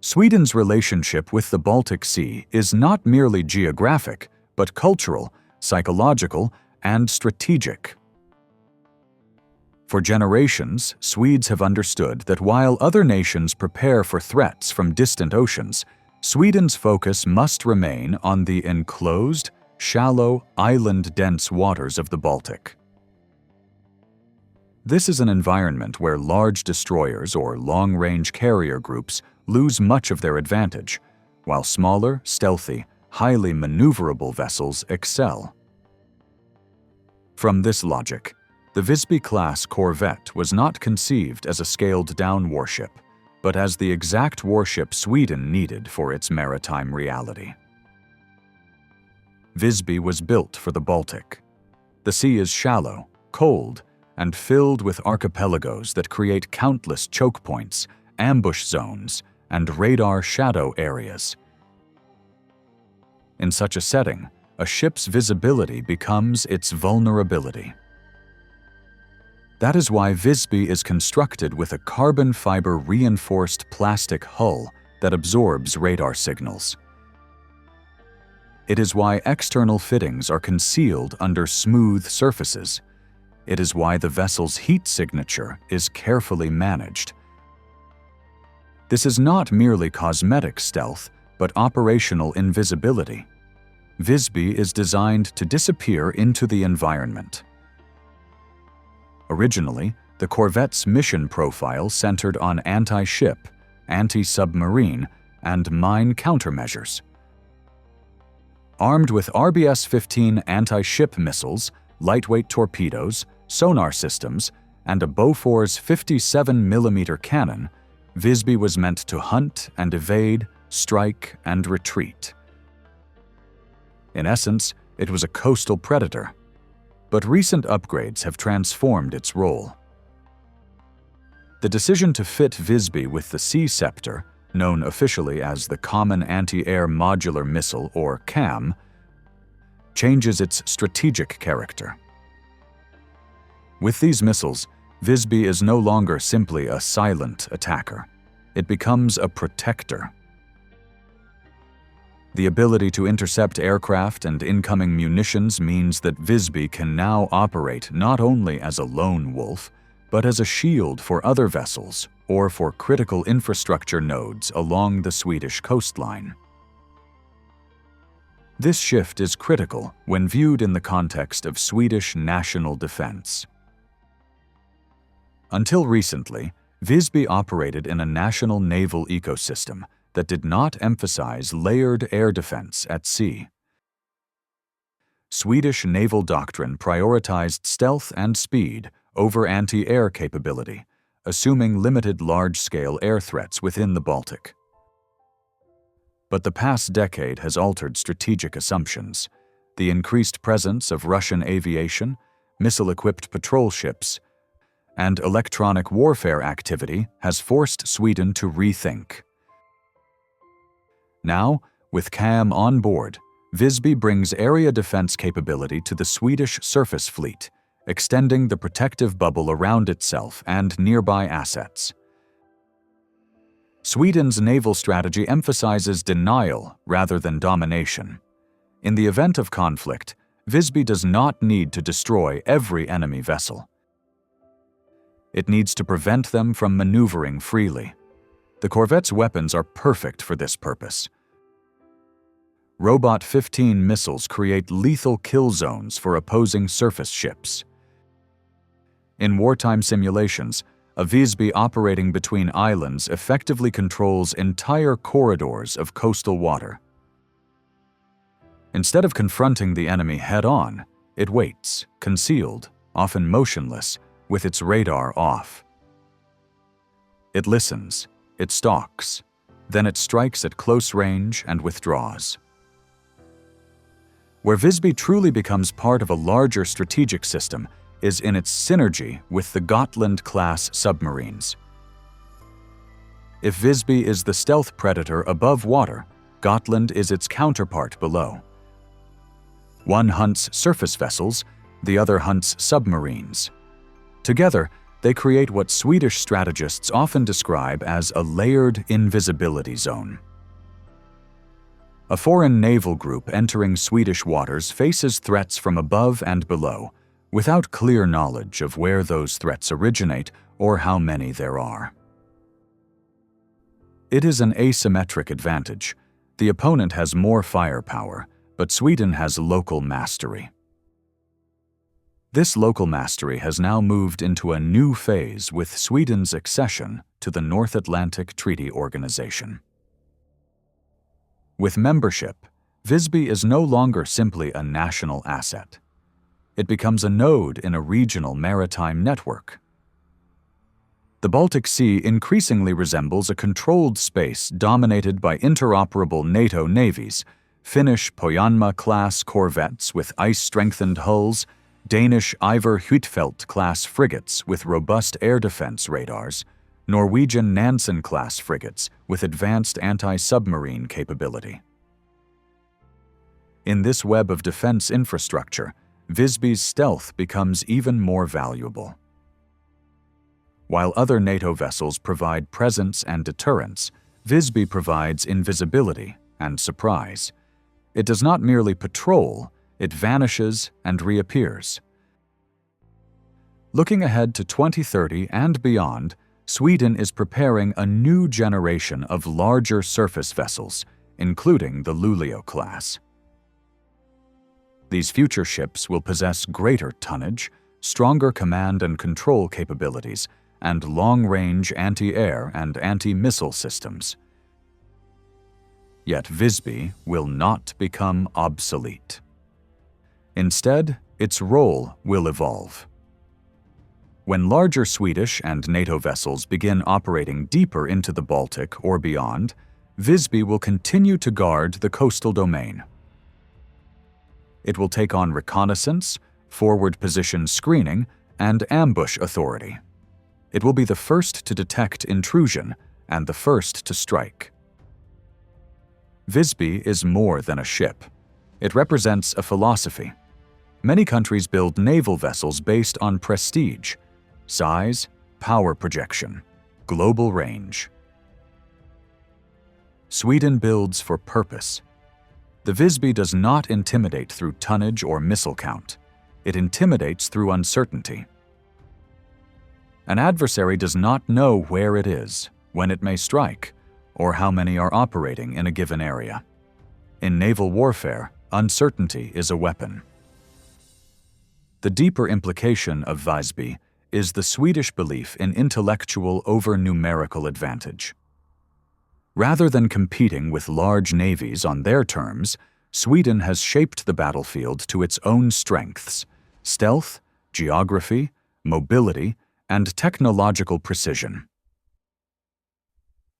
Sweden's relationship with the Baltic Sea is not merely geographic, but cultural, psychological, and strategic. For generations, Swedes have understood that while other nations prepare for threats from distant oceans, Sweden's focus must remain on the enclosed, shallow, island-dense waters of the Baltic. This is an environment where large destroyers or long-range carrier groups lose much of their advantage, while smaller, stealthy, highly maneuverable vessels excel. From this logic, the Visby-Class corvette was not conceived as a scaled-down warship, but as the exact warship Sweden needed for its maritime reality. Visby was built for the Baltic. The sea is shallow, cold, and filled with archipelagos that create countless choke points, ambush zones, and radar shadow areas. In such a setting, a ship's visibility becomes its vulnerability. That is why Visby is constructed with a carbon fiber reinforced plastic hull that absorbs radar signals. It is why external fittings are concealed under smooth surfaces. It is why the vessel's heat signature is carefully managed. This is not merely cosmetic stealth, but operational invisibility. Visby is designed to disappear into the environment. Originally, the Corvette's mission profile centered on anti-ship, anti-submarine, and mine countermeasures. Armed with RBS-15 anti-ship missiles, lightweight torpedoes, sonar systems, and a Bofors 57mm cannon, Visby was meant to hunt and evade, strike and retreat. In essence, it was a coastal predator. But recent upgrades have transformed its role. The decision to fit Visby with the SEA Ceptor, known officially as the Common Anti-Air Modular Missile or CAM, changes its strategic character. With these missiles, Visby is no longer simply a silent attacker. It becomes a protector. The ability to intercept aircraft and incoming munitions means that Visby can now operate not only as a lone wolf, but as a shield for other vessels or for critical infrastructure nodes along the Swedish coastline. This shift is critical when viewed in the context of Swedish national defense. Until recently, Visby operated in a national naval ecosystem that did not emphasize layered air defense at sea. Swedish naval doctrine prioritized stealth and speed over anti-air capability, assuming limited large-scale air threats within the Baltic. But the past decade has altered strategic assumptions. The increased presence of Russian aviation, missile-equipped patrol ships, and electronic warfare activity has forced Sweden to rethink. Now, with CAM on board, Visby brings area defense capability to the Swedish surface fleet, extending the protective bubble around itself and nearby assets. Sweden's naval strategy emphasizes denial rather than domination. In the event of conflict, Visby does not need to destroy every enemy vessel. It needs to prevent them from maneuvering freely. The corvette's weapons are perfect for this purpose. Robot 15 missiles create lethal kill zones for opposing surface ships. In wartime simulations, a Visby operating between islands effectively controls entire corridors of coastal water. Instead of confronting the enemy head-on, it waits, concealed, often motionless, with its radar off. It listens, it stalks, then it strikes at close range and withdraws. Where Visby truly becomes part of a larger strategic system is in its synergy with the Gotland-class submarines. If Visby is the stealth predator above water, Gotland is its counterpart below. One hunts surface vessels, the other hunts submarines. Together, They create what Swedish strategists often describe as a layered invisibility zone. A foreign naval group entering Swedish waters faces threats from above and below, without clear knowledge of where those threats originate or how many there are. It is an asymmetric advantage. The opponent has more firepower, but Sweden has local mastery. This local mastery has now moved into a new phase with Sweden's accession to the North Atlantic Treaty Organization. With membership, Visby is no longer simply a national asset. It becomes a node in a regional maritime network. The Baltic Sea increasingly resembles a controlled space dominated by interoperable NATO navies, Finnish Pohjanmaa-class corvettes with ice-strengthened hulls, Danish Ivar Huitfeldt-class frigates with robust air defense radars, Norwegian Nansen-class frigates with advanced anti-submarine capability. In this web of defense infrastructure, Visby's stealth becomes even more valuable. While other NATO vessels provide presence and deterrence, Visby provides invisibility and surprise. It does not merely patrol, it vanishes and reappears. Looking ahead to 2030 and beyond, Sweden is preparing a new generation of larger surface vessels, including the Luleå-class. These future ships will possess greater tonnage, stronger command and control capabilities, and long-range anti-air and anti-missile systems. Yet Visby will not become obsolete. Instead, its role will evolve. When larger Swedish and NATO vessels begin operating deeper into the Baltic or beyond, Visby will continue to guard the coastal domain. It will take on reconnaissance, forward position screening, and ambush authority. It will be the first to detect intrusion and the first to strike. Visby is more than a ship. It represents a philosophy. Many countries build naval vessels based on prestige, size, power projection, global range. Sweden builds for purpose. The Visby does not intimidate through tonnage or missile count. It intimidates through uncertainty. An adversary does not know where it is, when it may strike, or how many are operating in a given area. In naval warfare, uncertainty is a weapon. The deeper implication of Visby is the Swedish belief in intellectual over numerical advantage. Rather than competing with large navies on their terms, Sweden has shaped the battlefield to its own strengths: stealth, geography, mobility, and technological precision.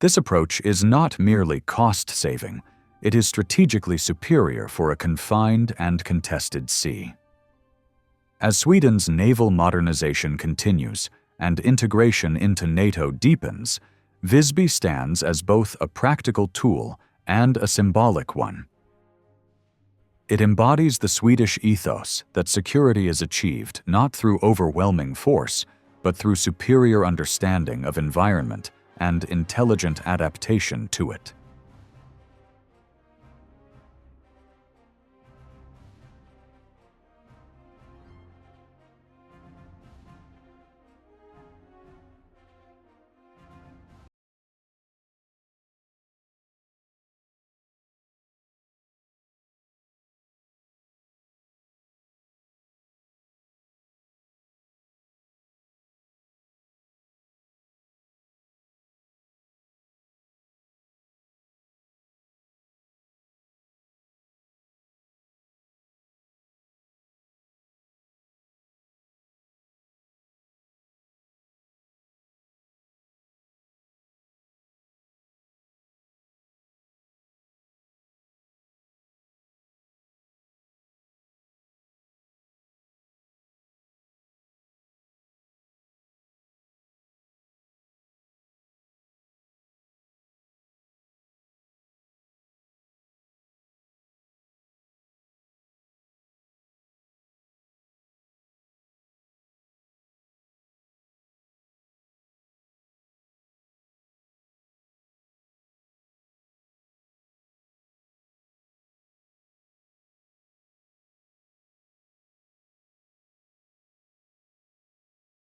This approach is not merely cost-saving, it is strategically superior for a confined and contested sea. As Sweden's naval modernization continues and integration into NATO deepens, Visby stands as both a practical tool and a symbolic one. It embodies the Swedish ethos that security is achieved not through overwhelming force, but through superior understanding of environment and intelligent adaptation to it.